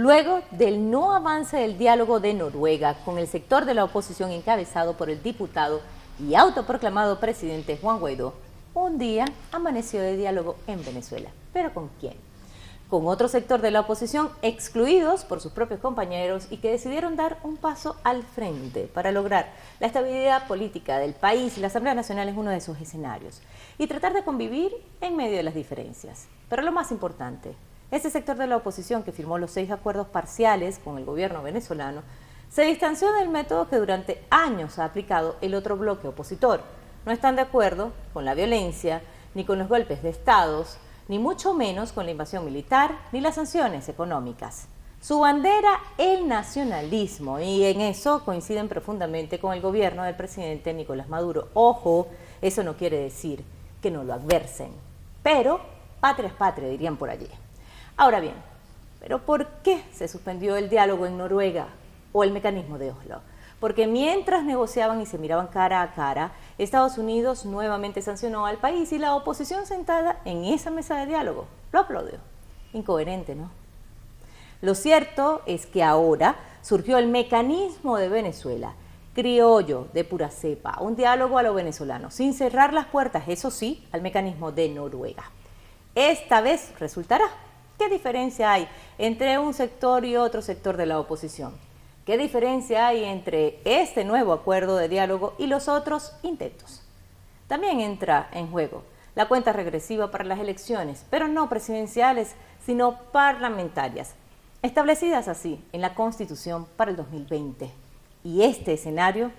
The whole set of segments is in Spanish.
luego del no avance del diálogo de Noruega con el sector de la oposición encabezado por el diputado y autoproclamado presidente Juan Guaidó, un día amaneció de diálogo en Venezuela. ¿Pero con quién? Con otro sector de la oposición excluidos por sus propios compañeros y que decidieron dar un paso al frente para lograr la estabilidad política del país, y la Asamblea Nacional es uno de esos escenarios, y tratar de convivir en medio de las diferencias. Pero lo más importante, ese sector de la oposición que firmó los 6 acuerdos parciales con el gobierno venezolano se distanció del método que durante años ha aplicado el otro bloque opositor. No están de acuerdo con la violencia, ni con los golpes de estados, ni mucho menos con la invasión militar, ni las sanciones económicas. Su bandera, el nacionalismo, y en eso coinciden profundamente con el gobierno del presidente Nicolás Maduro. Ojo, eso no quiere decir que no lo adversen, pero patria es patria, dirían por allí. Ahora bien, ¿pero por qué se suspendió el diálogo en Noruega o el mecanismo de Oslo? Porque mientras negociaban y se miraban cara a cara, Estados Unidos nuevamente sancionó al país y la oposición sentada en esa mesa de diálogo lo aplaudió. Incoherente, ¿no? Lo cierto es que ahora surgió el mecanismo de Venezuela, criollo, de pura cepa, un diálogo a lo venezolano, sin cerrar las puertas, eso sí, al mecanismo de Noruega. Esta vez resultará. ¿Qué diferencia hay entre un sector y otro sector de la oposición? ¿Qué diferencia hay entre este nuevo acuerdo de diálogo y los otros intentos? También entra en juego la cuenta regresiva para las elecciones, pero no presidenciales, sino parlamentarias, establecidas así en la Constitución para el 2020. Y este escenario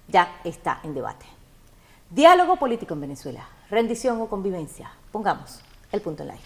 ya está en debate. Diálogo político en Venezuela, rendición o convivencia. Pongamos el punto en la I.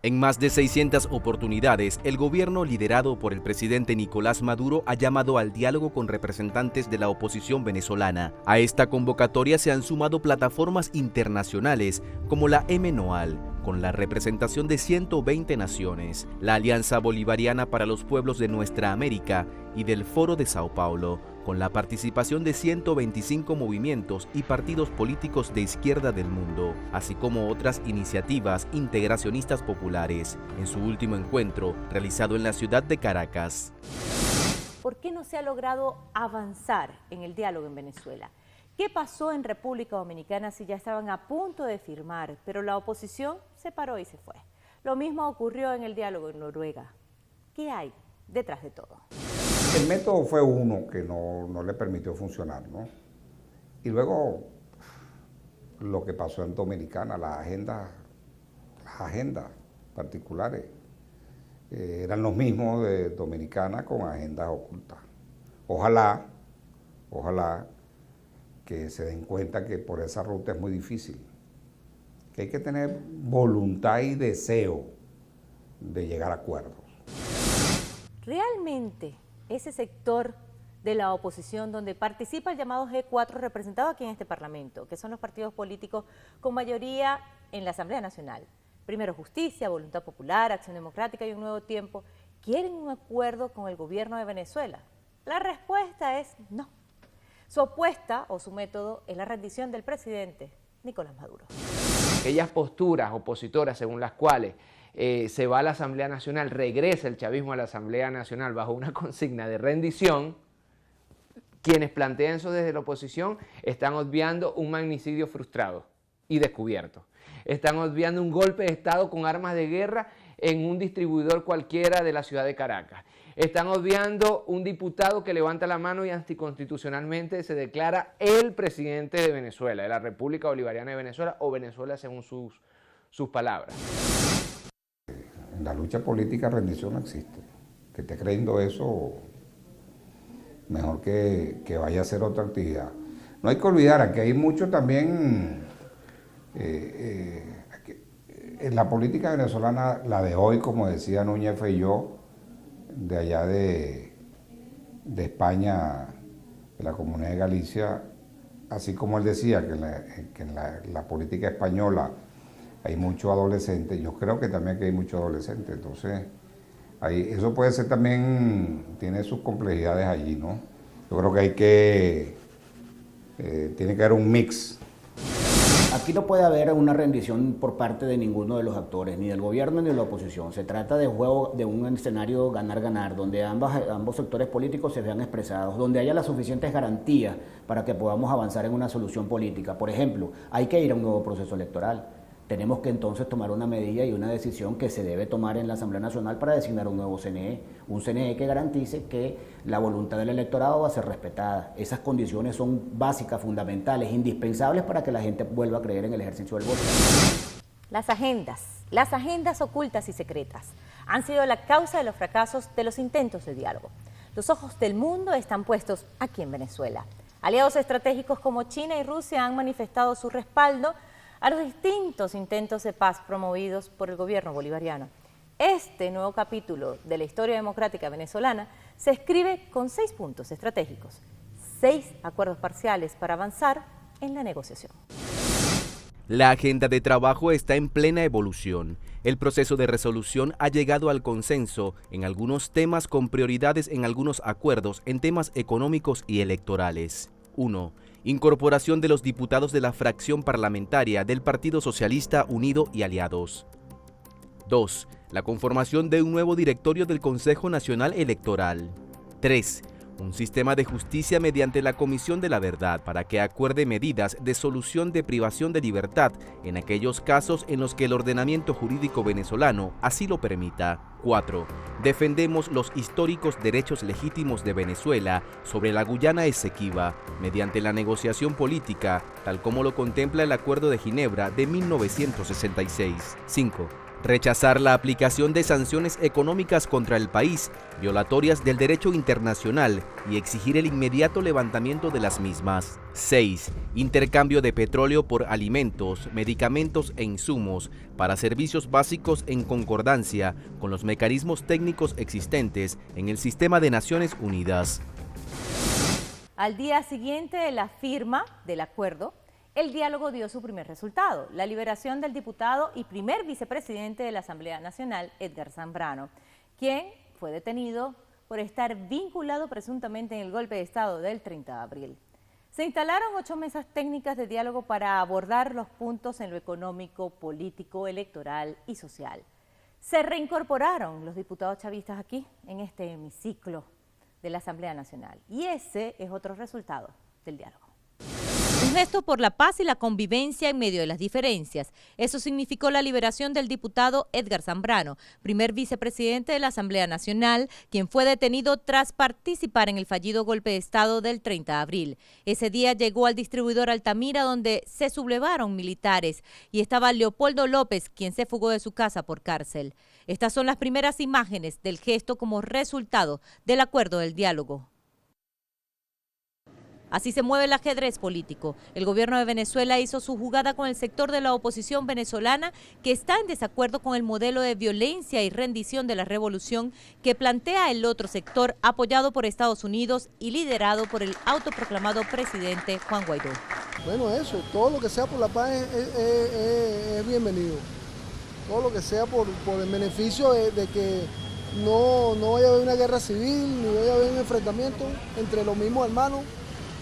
En más de 600 oportunidades, el gobierno liderado por el presidente Nicolás Maduro ha llamado al diálogo con representantes de la oposición venezolana. A esta convocatoria se han sumado plataformas internacionales como la MNOAL, con la representación de 120 naciones, la Alianza Bolivariana para los Pueblos de Nuestra América y del Foro de Sao Paulo, con la participación de 125 movimientos y partidos políticos de izquierda del mundo, así como otras iniciativas integracionistas populares, en su último encuentro realizado en la ciudad de Caracas. ¿Por qué no se ha logrado avanzar en el diálogo en Venezuela? ¿Qué pasó en República Dominicana si ya estaban a punto de firmar, pero la oposición se paró y se fue? Lo mismo ocurrió en el diálogo en Noruega. ¿Qué hay detrás de todo? El método fue uno que no le permitió funcionar, ¿no? Y luego lo que pasó en Dominicana, las agendas particulares eran los mismos de Dominicana con agendas ocultas. Ojalá que se den cuenta que por esa ruta es muy difícil, que hay que tener voluntad y deseo de llegar a acuerdos. Realmente, ese sector de la oposición donde participa el llamado G4 representado aquí en este Parlamento, que son los partidos políticos con mayoría en la Asamblea Nacional, Primero Justicia, Voluntad Popular, Acción Democrática y Un Nuevo Tiempo, ¿quieren un acuerdo con el gobierno de Venezuela? La respuesta es no. Su apuesta o su método es la rendición del presidente Nicolás Maduro. Aquellas posturas opositoras según las cuales se va a la Asamblea Nacional, regresa el chavismo a la Asamblea Nacional bajo una consigna de rendición, quienes plantean eso desde la oposición están obviando un magnicidio frustrado y descubierto. Están obviando un golpe de Estado con armas de guerra en un distribuidor cualquiera de la ciudad de Caracas. Están obviando un diputado que levanta la mano y anticonstitucionalmente se declara el presidente de Venezuela, de la República Bolivariana de Venezuela, o Venezuela según sus palabras. En la lucha política rendición no existe. Que esté creyendo eso, mejor que vaya a hacer otra actividad. No hay que olvidar que hay mucho también, en la política venezolana, la de hoy, como decía Núñez Feijó, de allá de España, de la Comunidad de Galicia, así como él decía que en la política española hay muchos adolescentes, yo creo que también aquí hay muchos adolescentes, entonces eso puede ser también, tiene sus complejidades allí, ¿no? Yo creo que tiene que haber un mix. Aquí no puede haber una rendición por parte de ninguno de los actores, ni del gobierno ni de la oposición. Se trata de juego de un escenario ganar-ganar, donde ambos sectores políticos se vean expresados, donde haya las suficientes garantías para que podamos avanzar en una solución política. Por ejemplo, hay que ir a un nuevo proceso electoral. Tenemos que entonces tomar una medida y una decisión que se debe tomar en la Asamblea Nacional para designar un nuevo CNE, un CNE que garantice que la voluntad del electorado va a ser respetada. Esas condiciones son básicas, fundamentales, indispensables para que la gente vuelva a creer en el ejercicio del voto. Las agendas ocultas y secretas han sido la causa de los fracasos de los intentos de diálogo. Los ojos del mundo están puestos aquí en Venezuela. Aliados estratégicos como China y Rusia han manifestado su respaldo a los distintos intentos de paz promovidos por el gobierno bolivariano. Este nuevo capítulo de la historia democrática venezolana se escribe con 6 puntos estratégicos, 6 acuerdos parciales para avanzar en la negociación. La agenda de trabajo está en plena evolución. El proceso de resolución ha llegado al consenso en algunos temas con prioridades en algunos acuerdos en temas económicos y electorales. 1. Incorporación de los diputados de la fracción parlamentaria del Partido Socialista Unido y Aliados. 2. La conformación de un nuevo directorio del Consejo Nacional Electoral. 3. Un sistema de justicia mediante la Comisión de la Verdad para que acuerde medidas de solución de privación de libertad en aquellos casos en los que el ordenamiento jurídico venezolano así lo permita. 4. Defendemos los históricos derechos legítimos de Venezuela sobre la Guyana Esequiba mediante la negociación política, tal como lo contempla el Acuerdo de Ginebra de 1966. 5. Rechazar la aplicación de sanciones económicas contra el país, violatorias del derecho internacional, y exigir el inmediato levantamiento de las mismas. 6. Intercambio de petróleo por alimentos, medicamentos e insumos para servicios básicos en concordancia con los mecanismos técnicos existentes en el sistema de Naciones Unidas. Al día siguiente de la firma del acuerdo, el diálogo dio su primer resultado, la liberación del diputado y primer vicepresidente de la Asamblea Nacional, Edgar Zambrano, quien fue detenido por estar vinculado presuntamente en el golpe de Estado del 30 de abril. Se instalaron 8 mesas técnicas de diálogo para abordar los puntos en lo económico, político, electoral y social. Se reincorporaron los diputados chavistas aquí, en este hemiciclo de la Asamblea Nacional. Y ese es otro resultado del diálogo. Un gesto por la paz y la convivencia en medio de las diferencias. Eso significó la liberación del diputado Edgar Zambrano, primer vicepresidente de la Asamblea Nacional, quien fue detenido tras participar en el fallido golpe de Estado del 30 de abril. Ese día llegó al distribuidor Altamira, donde se sublevaron militares, y estaba Leopoldo López, quien se fugó de su casa por cárcel. Estas son las primeras imágenes del gesto como resultado del acuerdo del diálogo. Así se mueve el ajedrez político. El gobierno de Venezuela hizo su jugada con el sector de la oposición venezolana, que está en desacuerdo con el modelo de violencia y rendición de la revolución que plantea el otro sector, apoyado por Estados Unidos y liderado por el autoproclamado presidente Juan Guaidó. Bueno, eso, todo lo que sea por la paz es bienvenido. Todo lo que sea por el beneficio de que no vaya a haber una guerra civil, ni vaya a haber un enfrentamiento entre los mismos hermanos.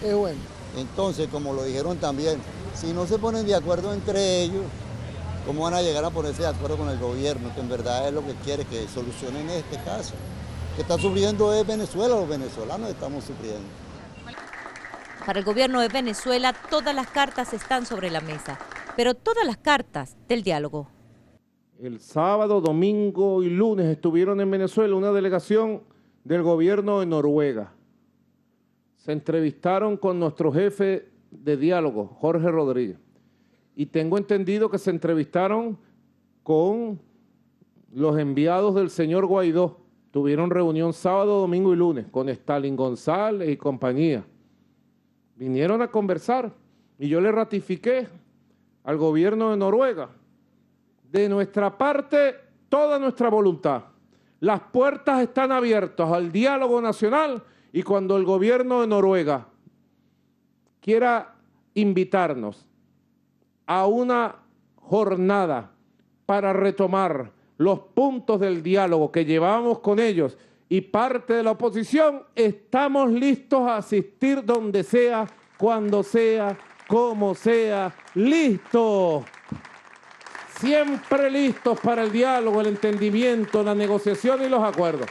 Es bueno. Entonces, como lo dijeron también, si no se ponen de acuerdo entre ellos, ¿cómo van a llegar a ponerse de acuerdo con el gobierno? Que en verdad es lo que quiere, que solucionen este caso. Que está sufriendo es Venezuela, los venezolanos estamos sufriendo. Para el gobierno de Venezuela, todas las cartas están sobre la mesa, pero todas las cartas del diálogo. El sábado, domingo y lunes estuvieron en Venezuela una delegación del gobierno de Noruega. Se entrevistaron con nuestro jefe de diálogo, Jorge Rodríguez, y tengo entendido que se entrevistaron con los enviados del señor Guaidó. Tuvieron reunión sábado, domingo y lunes con Stalin González y compañía. Vinieron a conversar y yo le ratifiqué al gobierno de Noruega, de nuestra parte, toda nuestra voluntad. Las puertas están abiertas al diálogo nacional. Y cuando el gobierno de Noruega quiera invitarnos a una jornada para retomar los puntos del diálogo que llevamos con ellos, y parte de la oposición estamos listos a asistir donde sea, cuando sea, como sea, listos. Siempre listos para el diálogo, el entendimiento, la negociación y los acuerdos.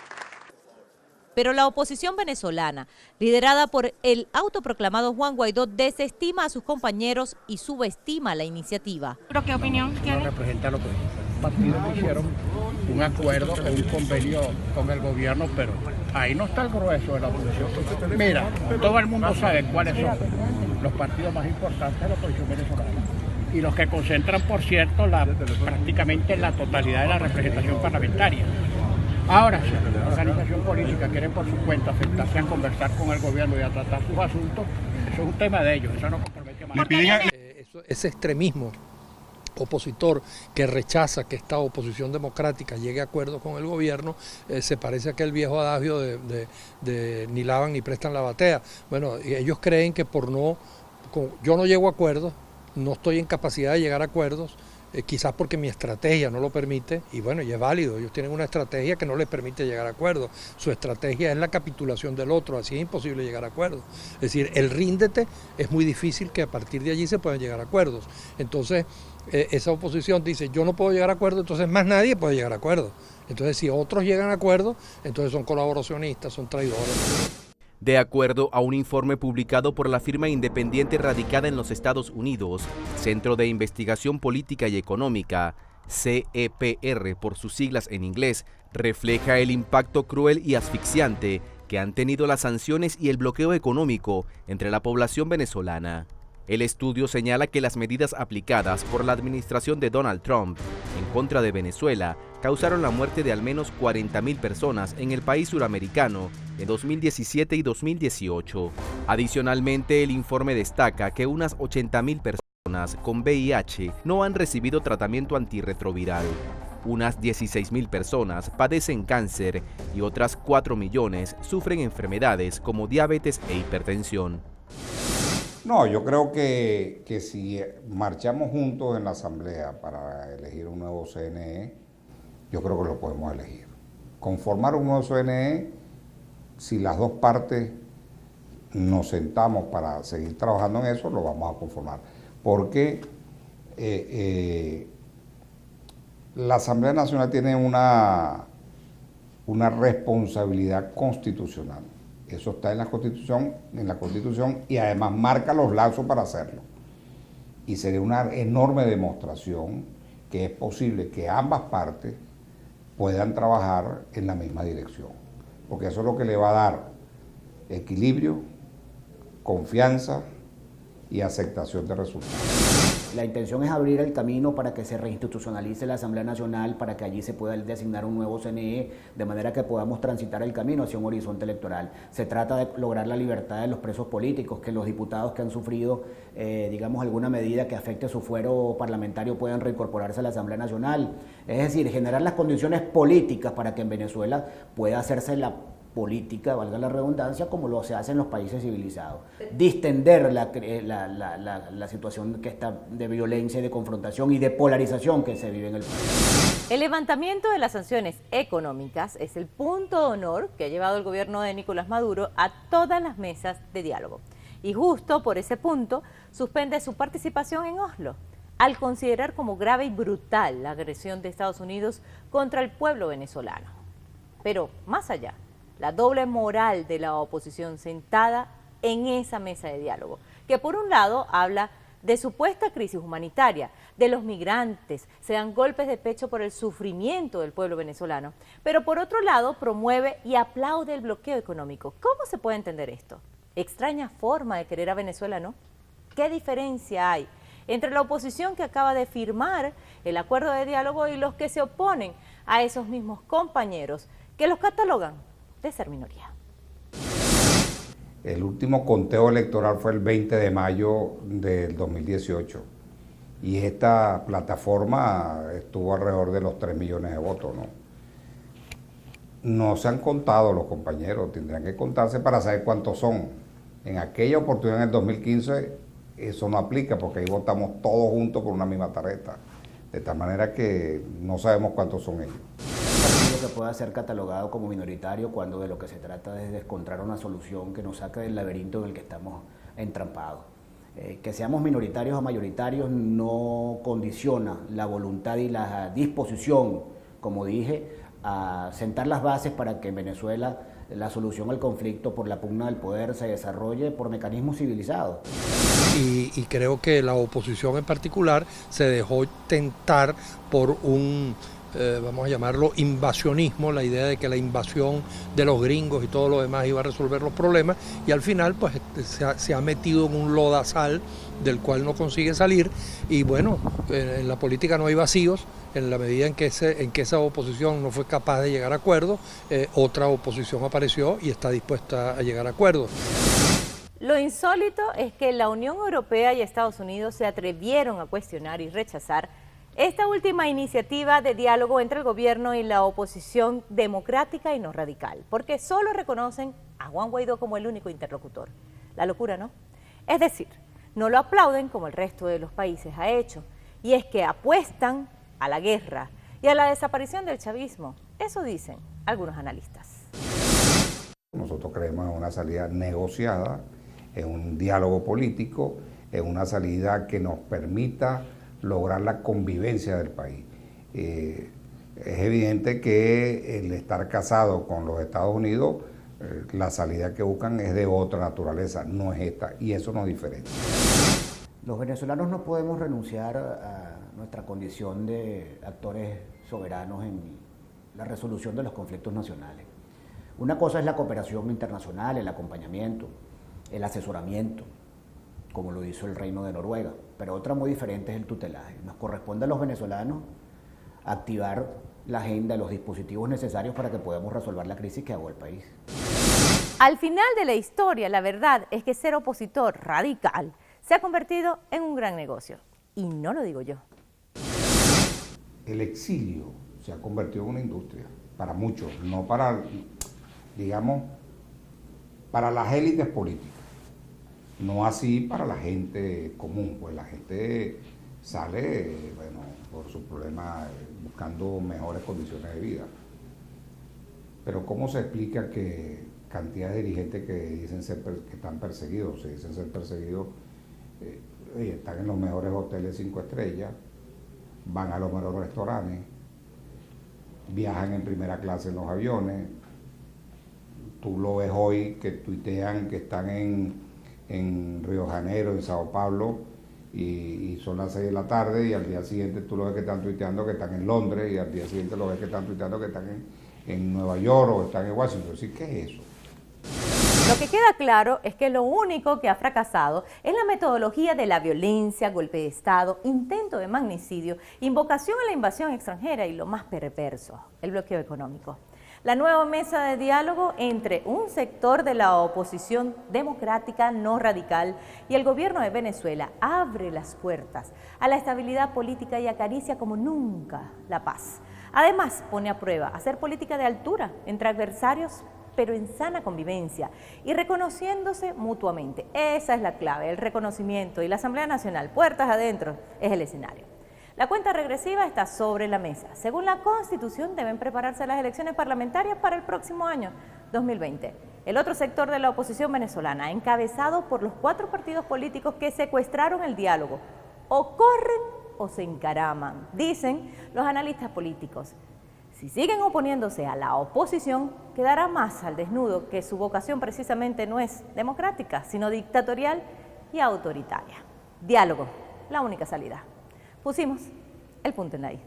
Pero la oposición venezolana, liderada por el autoproclamado Juan Guaidó, desestima a sus compañeros y subestima la iniciativa. ¿Pero qué opinión tiene? No representa lo que los partidos hicieron un acuerdo o un convenio con el gobierno, pero ahí no está el grueso de la oposición. Mira, todo el mundo sabe cuáles son los partidos más importantes de la oposición venezolana y los que concentran, por cierto, prácticamente la totalidad de la representación parlamentaria. Ahora, si la organización política quiere por su cuenta sentarse a conversar con el gobierno y a tratar sus asuntos, eso es un tema de ellos, eso no compromete más. Ese extremismo opositor que rechaza que esta oposición democrática llegue a acuerdos con el gobierno, se parece a aquel viejo adagio de ni lavan ni prestan la batea. Bueno, ellos creen que yo no llego a acuerdos, no estoy en capacidad de llegar a acuerdos, quizás porque mi estrategia no lo permite, y bueno, y es válido, ellos tienen una estrategia que no les permite llegar a acuerdos, su estrategia es la capitulación del otro, así es imposible llegar a acuerdos, es decir, el ríndete es muy difícil que a partir de allí se puedan llegar a acuerdos, entonces esa oposición dice yo no puedo llegar a acuerdos, entonces más nadie puede llegar a acuerdos, entonces si otros llegan a acuerdos, entonces son colaboracionistas, son traidores. De acuerdo a un informe publicado por la firma independiente radicada en los Estados Unidos, Centro de Investigación Política y Económica, CEPR por sus siglas en inglés, refleja el impacto cruel y asfixiante que han tenido las sanciones y el bloqueo económico entre la población venezolana. El estudio señala que las medidas aplicadas por la administración de Donald Trump en contra de Venezuela causaron la muerte de al menos 40.000 personas en el país suramericano en 2017 y 2018. Adicionalmente, el informe destaca que unas 80.000 personas con VIH no han recibido tratamiento antirretroviral. Unas 16.000 personas padecen cáncer y otras 4 millones sufren enfermedades como diabetes e hipertensión. No, yo creo que si marchamos juntos en la Asamblea para elegir un nuevo CNE, yo creo que lo podemos elegir. Conformar un nuevo CNE, si las dos partes nos sentamos para seguir trabajando en eso, lo vamos a conformar. Porque la Asamblea Nacional tiene una responsabilidad constitucional. Eso está en la Constitución y además marca los lazos para hacerlo. Y sería una enorme demostración que es posible que ambas partes puedan trabajar en la misma dirección. Porque eso es lo que le va a dar equilibrio, confianza y aceptación de resultados. La intención es abrir el camino para que se reinstitucionalice la Asamblea Nacional, para que allí se pueda designar un nuevo CNE, de manera que podamos transitar el camino hacia un horizonte electoral. Se trata de lograr la libertad de los presos políticos, que los diputados que han sufrido, digamos, alguna medida que afecte su fuero parlamentario puedan reincorporarse a la Asamblea Nacional. Es decir, generar las condiciones políticas para que en Venezuela pueda hacerse la política, valga la redundancia, como lo se hace en los países civilizados. Distender la situación que está de violencia y de confrontación y de polarización que se vive en el país. El levantamiento de las sanciones económicas es el punto de honor que ha llevado el gobierno de Nicolás Maduro a todas las mesas de diálogo. Y justo por ese punto suspende su participación en Oslo, al considerar como grave y brutal la agresión de Estados Unidos contra el pueblo venezolano. Pero más allá, la doble moral de la oposición sentada en esa mesa de diálogo, que por un lado habla de supuesta crisis humanitaria, de los migrantes, se dan golpes de pecho por el sufrimiento del pueblo venezolano, pero por otro lado promueve y aplaude el bloqueo económico. ¿Cómo se puede entender esto? Extraña forma de querer a Venezuela, ¿no? ¿Qué diferencia hay entre la oposición que acaba de firmar el acuerdo de diálogo y los que se oponen a esos mismos compañeros que los catalogan de ser minoría? El último conteo electoral fue el 20 de mayo del 2018 y esta plataforma estuvo alrededor de los 3 millones de votos, ¿no? No se han contado los compañeros, tendrían que contarse para saber cuántos son. En aquella oportunidad, en el 2015, eso no aplica porque ahí votamos todos juntos por una misma tarjeta. De tal manera que no sabemos cuántos son ellos. Que pueda ser catalogado como minoritario cuando de lo que se trata es de encontrar una solución que nos saque del laberinto en el que estamos entrampados. Que seamos minoritarios o mayoritarios no condiciona la voluntad y la disposición, como dije, a sentar las bases para que en Venezuela la solución al conflicto por la pugna del poder se desarrolle por mecanismos civilizados. Y creo que la oposición en particular se dejó tentar por un vamos a llamarlo invasionismo, la idea de que la invasión de los gringos y todo lo demás iba a resolver los problemas, y al final pues se ha metido en un lodazal del cual no consigue salir. Y bueno, en la política no hay vacíos. En la medida en que esa oposición no fue capaz de llegar a acuerdos, otra oposición apareció y está dispuesta a llegar a acuerdos. Lo insólito es que la Unión Europea y Estados Unidos se atrevieron a cuestionar y rechazar esta última iniciativa de diálogo entre el gobierno y la oposición democrática y no radical, porque solo reconocen a Juan Guaidó como el único interlocutor. La locura, ¿no? Es decir, no lo aplauden como el resto de los países ha hecho, y es que apuestan a la guerra y a la desaparición del chavismo. Eso dicen algunos analistas. Nosotros creemos en una salida negociada, en un diálogo político, en una salida que nos permita lograr la convivencia del país. Es evidente que el estar casado con los Estados Unidos, la salida que buscan es de otra naturaleza, no es esta, y eso nos diferencia. Los venezolanos no podemos renunciar a nuestra condición de actores soberanos en la resolución de los conflictos nacionales. Una cosa es la cooperación internacional, el acompañamiento, el asesoramiento, como lo hizo el Reino de Noruega, pero otra muy diferente es el tutelaje. Nos corresponde a los venezolanos activar la agenda, los dispositivos necesarios para que podamos resolver la crisis que agobia el país. Al final de la historia, la verdad es que ser opositor radical se ha convertido en un gran negocio. Y no lo digo yo. El exilio se ha convertido en una industria, para muchos, no para, digamos, para las élites políticas. No así para la gente común, pues la gente sale, bueno, por sus problemas, buscando mejores condiciones de vida. Pero ¿cómo se explica que cantidad de dirigentes que dicen que están perseguidos, se dicen ser perseguidos, están en los mejores hoteles 5 estrellas, van a los mejores restaurantes, viajan en primera clase en los aviones? Tú lo ves hoy que tuitean que están en Río de Janeiro, en Sao Paulo, y son las 6 de la tarde, y al día siguiente tú lo ves que están tuiteando que están en Londres, y al día siguiente lo ves que están tuiteando que están en Nueva York o están en Washington. ¿Sí? ¿Qué es eso? Lo que queda claro es que lo único que ha fracasado es la metodología de la violencia, golpe de Estado, intento de magnicidio, invocación a la invasión extranjera y lo más perverso, el bloqueo económico. La nueva mesa de diálogo entre un sector de la oposición democrática no radical y el gobierno de Venezuela abre las puertas a la estabilidad política y acaricia como nunca la paz. Además, pone a prueba hacer política de altura entre adversarios, pero en sana convivencia y reconociéndose mutuamente. Esa es la clave, el reconocimiento, y la Asamblea Nacional, puertas adentro, es el escenario. La cuenta regresiva está sobre la mesa. Según la Constitución, deben prepararse las elecciones parlamentarias para el próximo año, 2020. El otro sector de la oposición venezolana, encabezado por los 4 partidos políticos que secuestraron el diálogo, o corren o se encaraman, dicen los analistas políticos. Si siguen oponiéndose a la oposición, quedará más al desnudo que su vocación precisamente no es democrática, sino dictatorial y autoritaria. Diálogo, la única salida. Pusimos el punto en la I.